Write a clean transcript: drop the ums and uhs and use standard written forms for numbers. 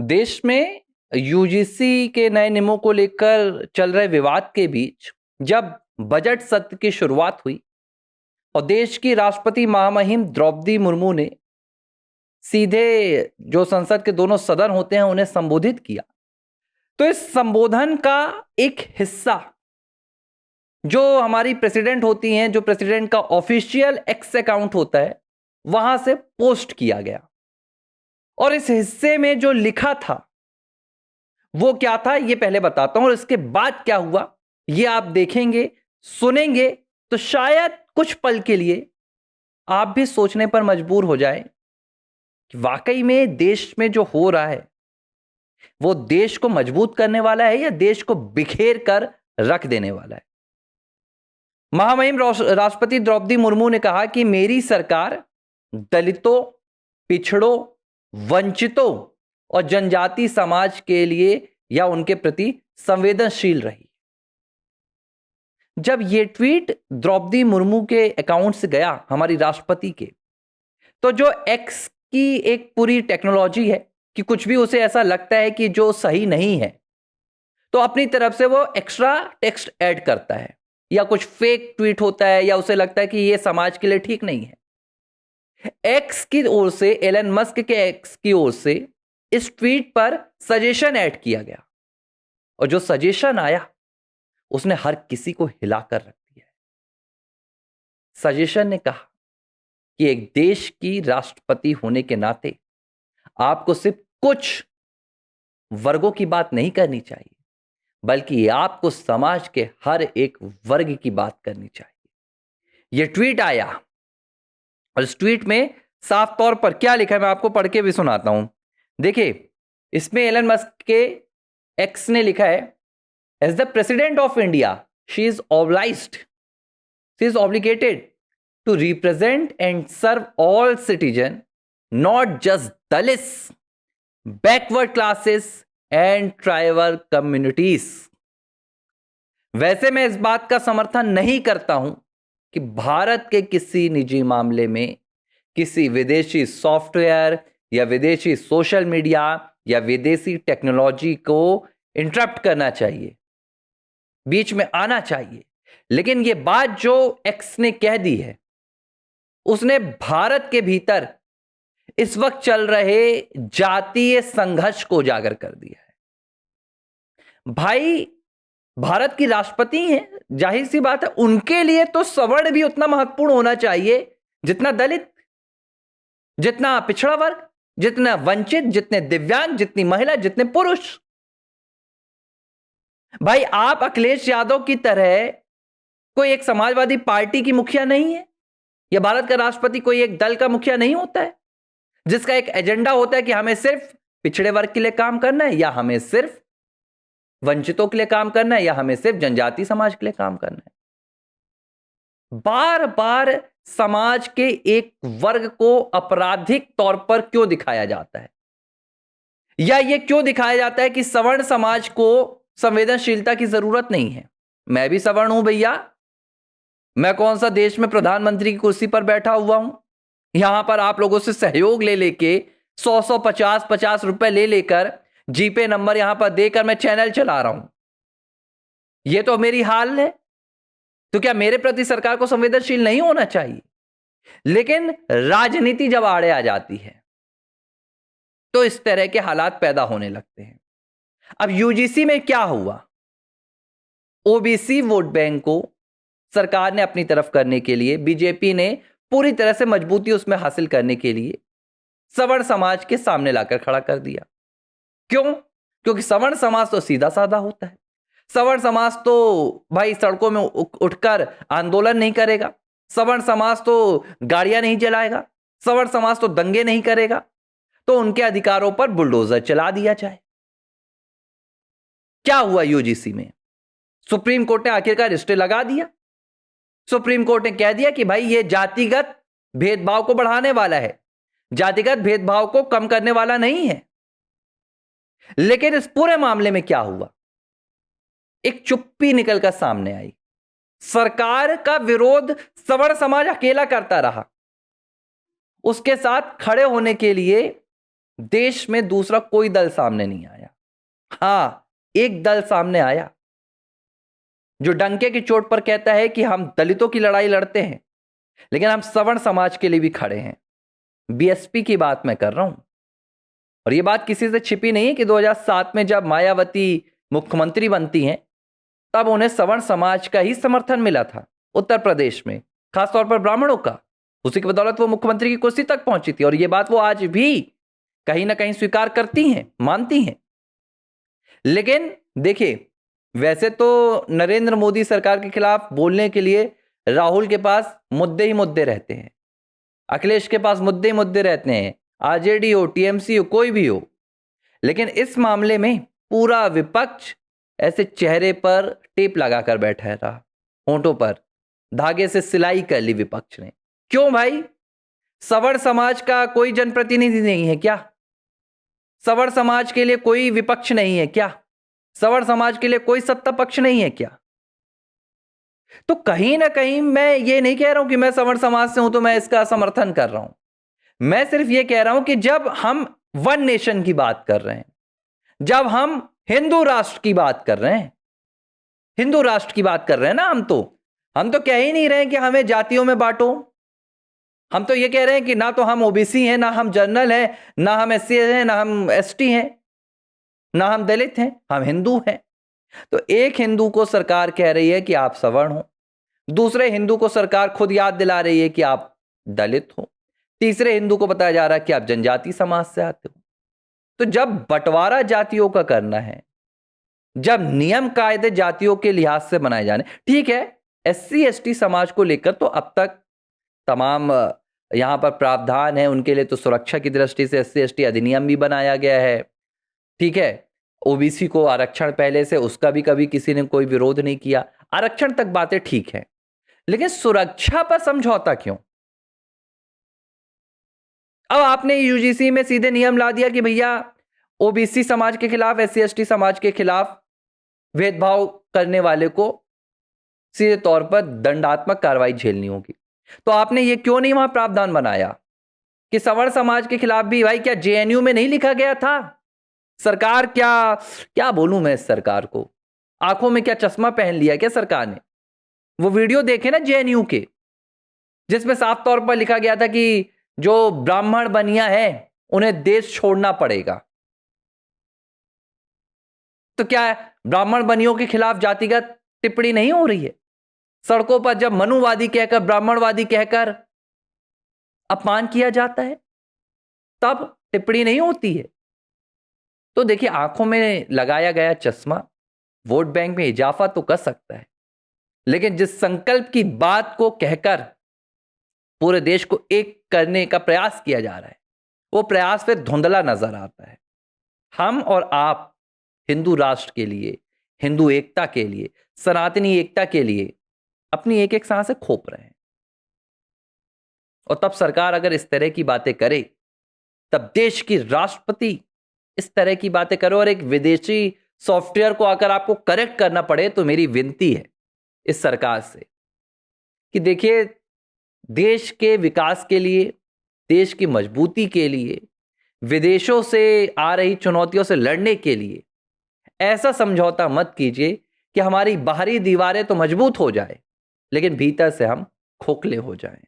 देश में यूजीसी के नए नियमों को लेकर चल रहे विवाद के बीच जब बजट सत्र की शुरुआत हुई और देश की राष्ट्रपति महामहिम द्रौपदी मुर्मू ने सीधे जो संसद के दोनों सदन होते हैं उन्हें संबोधित किया, तो इस संबोधन का एक हिस्सा जो हमारी प्रेसिडेंट होती हैं, जो प्रेसिडेंट का ऑफिशियल एक्स अकाउंट होता है, वहां से पोस्ट किया गया। और इस हिस्से में जो लिखा था वो क्या था, ये पहले बताता हूं, और इसके बाद क्या हुआ ये आप देखेंगे, सुनेंगे, तो शायद कुछ पल के लिए आप भी सोचने पर मजबूर हो जाएं कि वाकई में देश में जो हो रहा है वो देश को मजबूत करने वाला है या देश को बिखेर कर रख देने वाला है। महामहिम राष्ट्रपति द्रौपदी मुर्मू ने कहा कि मेरी सरकार दलितों, पिछड़ों, वंचितों और जनजाति समाज के लिए या उनके प्रति संवेदनशील रही। जब यह ट्वीट द्रौपदी मुर्मू के अकाउंट से गया हमारी राष्ट्रपति के, तो जो एक्स की एक पूरी टेक्नोलॉजी है कि कुछ भी उसे ऐसा लगता है कि जो सही नहीं है तो अपनी तरफ से वो एक्स्ट्रा टेक्स्ट ऐड करता है, या कुछ फेक ट्वीट होता है या उसे लगता है कि ये समाज के लिए ठीक नहीं है। एक्स की ओर से, एलन मस्क के एक्स की ओर से इस ट्वीट पर सजेशन ऐड किया गया और जो सजेशन आया उसने हर किसी को हिलाकर रख दिया है। सजेशन ने कहा कि एक देश की राष्ट्रपति होने के नाते आपको सिर्फ कुछ वर्गों की बात नहीं करनी चाहिए, बल्कि आपको समाज के हर एक वर्ग की बात करनी चाहिए। यह ट्वीट आया और इस ट्वीट में साफ तौर पर क्या लिखा है मैं आपको पढ़ के भी सुनाता हूं। देखिए, इसमें एलन मस्क के एक्स ने लिखा है, as the president of India she is obligated to represent and serve all citizens, not just Dalits, backward classes and tribal communities। वैसे मैं इस बात का समर्थन नहीं करता हूं कि भारत के किसी निजी मामले में किसी विदेशी सॉफ्टवेयर या विदेशी सोशल मीडिया या विदेशी टेक्नोलॉजी को इंटरप्ट करना चाहिए, बीच में आना चाहिए। लेकिन यह बात जो एक्स ने कह दी है उसने भारत के भीतर इस वक्त चल रहे जातीय संघर्ष को उजागर कर दिया है। भाई, भारत की राष्ट्रपति हैं, जाहिर सी बात है उनके लिए तो सवर्ण भी उतना महत्वपूर्ण होना चाहिए जितना दलित, जितना पिछड़ा वर्ग, जितना वंचित, जितने दिव्यांग, जितनी महिला, जितने पुरुष। भाई, आप अखिलेश यादव की तरह कोई एक समाजवादी पार्टी की मुखिया नहीं है, या भारत का राष्ट्रपति कोई एक दल का मुखिया नहीं होता है जिसका एक एजेंडा होता है कि हमें सिर्फ पिछड़े वर्ग के लिए काम करना है, या हमें सिर्फ वंचितों के लिए काम करना है, या हमें सिर्फ जनजाति समाज के लिए काम करना है। बार बार समाज के एक वर्ग को आपराधिक तौर पर क्यों दिखाया जाता है, या यह क्यों दिखाया जाता है कि सवर्ण समाज को संवेदनशीलता की जरूरत नहीं है। मैं भी सवर्ण हूं भैया, मैं कौन सा देश में प्रधानमंत्री की कुर्सी पर बैठा हुआ हूं। यहां पर आप लोगों से सहयोग ले लेके 100 50 रुपए ले लेकर जीपे नंबर यहां पर देकर मैं चैनल चला रहा हूं। यह तो मेरी हाल है, तो क्या मेरे प्रति सरकार को संवेदनशील नहीं होना चाहिए? लेकिन राजनीति जब आड़े आ जाती है तो इस तरह के हालात पैदा होने लगते हैं। अब यूजीसी में क्या हुआ, ओबीसी वोट बैंक को सरकार ने अपनी तरफ करने के लिए, बीजेपी ने पूरी तरह से मजबूती उसमें हासिल करने के लिए सवर्ण समाज के सामने लाकर खड़ा कर दिया। क्यों? क्योंकि सवर्ण समाज तो सीधा साधा होता है। सवर्ण समाज तो भाई सड़कों में उठकर आंदोलन नहीं करेगा, सवर्ण समाज तो गाड़ियां नहीं जलाएगा, सवर्ण समाज तो दंगे नहीं करेगा, तो उनके अधिकारों पर बुलडोजर चला दिया जाए। क्या हुआ यूजीसी में? सुप्रीम कोर्ट ने आखिरकार स्टे लगा दिया। सुप्रीम कोर्ट ने कह दिया कि भाई ये जातिगत भेदभाव को बढ़ाने वाला है, जातिगत भेदभाव को कम करने वाला नहीं है। लेकिन इस पूरे मामले में क्या हुआ, एक चुप्पी निकलकर सामने आई। सरकार का विरोध सवर्ण समाज अकेला करता रहा। उसके साथ खड़े होने के लिए देश में दूसरा कोई दल सामने नहीं आया। हां, एक दल सामने आया जो डंके की चोट पर कहता है कि हम दलितों की लड़ाई लड़ते हैं, लेकिन हम सवर्ण समाज के लिए भी खड़े हैं। बीएसपी की बात मैं कर रहा हूं, और यह बात किसी से छिपी नहीं है कि 2007 में जब मायावती मुख्यमंत्री बनती हैं, तब उन्हें सवर्ण समाज का ही समर्थन मिला था उत्तर प्रदेश में, खासतौर पर ब्राह्मणों का। उसी की बदौलत वो मुख्यमंत्री की कुर्सी तक पहुंची थी, और यह बात वो आज भी कहीं ना कहीं स्वीकार करती हैं, मानती हैं। लेकिन देखिए, वैसे तो नरेंद्र मोदी सरकार के खिलाफ बोलने के लिए राहुल के पास मुद्दे ही मुद्दे रहते हैं, अखिलेश के पास मुद्दे ही मुद्दे रहते हैं, आरजेडी हो, टीएमसी हो, कोई भी हो। लेकिन इस मामले में पूरा विपक्ष ऐसे चेहरे पर टेप लगाकर बैठा रहा, होंठों पर धागे से सिलाई कर ली विपक्ष ने। क्यों भाई? सवर्ण समाज का कोई जनप्रतिनिधि नहीं है क्या? सवर्ण समाज के लिए कोई विपक्ष नहीं है क्या? सवर्ण समाज के लिए कोई सत्ता पक्ष नहीं है क्या? तो कहीं ना कहीं मैं ये नहीं कह रहा हूं कि मैं सवर्ण समाज से हूं तो मैं इसका समर्थन कर रहा हूं। मैं सिर्फ ये कह रहा हूं कि जब हम वन नेशन की बात कर रहे हैं, जब हम हिंदू राष्ट्र की बात कर रहे हैं, हिंदू राष्ट्र की बात कर रहे हैं ना, हम तो कह ही नहीं रहे हैं कि हमें जातियों में बांटो। हम तो ये कह रहे हैं कि ना तो हम ओबीसी हैं, ना हम जनरल हैं, ना हम एससी हैं, ना हम एसटी हैं, ना हम दलित हैं, हम हिंदू हैं। तो एक हिंदू को सरकार कह रही है कि आप सवर्ण हो, दूसरे हिंदू को सरकार खुद याद दिला रही है कि आप दलित हो, तीसरे हिंदू को बताया जा रहा है कि आप जनजाति समाज से आते हो। तो जब बंटवारा जातियों का करना है, जब नियम कायदे जातियों के लिहाज से बनाए जाने, ठीक है, एससी एसटी समाज को लेकर तो अब तक तमाम यहां पर प्रावधान है, उनके लिए तो सुरक्षा की दृष्टि से एससी एसटी अधिनियम भी बनाया गया है, ठीक है। ओबीसी को आरक्षण पहले से, उसका भी कभी किसी ने कोई विरोध नहीं किया, आरक्षण तक बातें ठीक है, लेकिन सुरक्षा पर समझौता क्यों? अब आपने यूजीसी में सीधे नियम ला दिया कि भैया ओबीसी समाज के खिलाफ, एससी एसटी समाज के खिलाफ भेदभाव करने वाले को सीधे तौर पर दंडात्मक कार्रवाई झेलनी होगी। तो आपने ये क्यों नहीं वहां प्रावधान बनाया कि सवर्ण समाज के खिलाफ भी? भाई क्या जेएनयू में नहीं लिखा गया था? सरकार क्या बोलूं मैं इस सरकार को, आंखों में क्या चश्मा पहन लिया क्या सरकार ने? वो वीडियो देखे ना जेएनयू के, जिसमें साफ तौर पर लिखा गया था कि जो ब्राह्मण बनिया है उन्हें देश छोड़ना पड़ेगा। तो क्या ब्राह्मण बनियों के खिलाफ जातिगत टिप्पणी नहीं हो रही है? सड़कों पर जब मनुवादी कहकर, ब्राह्मणवादी कहकर अपमान किया जाता है, तब टिप्पणी नहीं होती है। तो देखिए, आंखों में लगाया गया चश्मा वोट बैंक में इजाफा तो कर सकता है, लेकिन जिस संकल्प की बात को कहकर पूरे देश को एक करने का प्रयास किया जा रहा है, वो प्रयास फिर धुंधला नजर आता है। हम और आप हिंदू राष्ट्र के लिए, हिंदू एकता के लिए, सनातनी एकता के लिए अपनी एक एक सांसें खोप रहे हैं, और तब सरकार अगर इस तरह की बातें करे, तब देश की राष्ट्रपति इस तरह की बातें करो, और एक विदेशी सॉफ्टवेयर को अगर आपको करेक्ट करना पड़े, तो मेरी विनती है इस सरकार से कि देखिए, देश के विकास के लिए, देश की मजबूती के लिए, विदेशों से आ रही चुनौतियों से लड़ने के लिए ऐसा समझौता मत कीजिए कि हमारी बाहरी दीवारें तो मजबूत हो जाए, लेकिन भीतर से हम खोखले हो जाएं।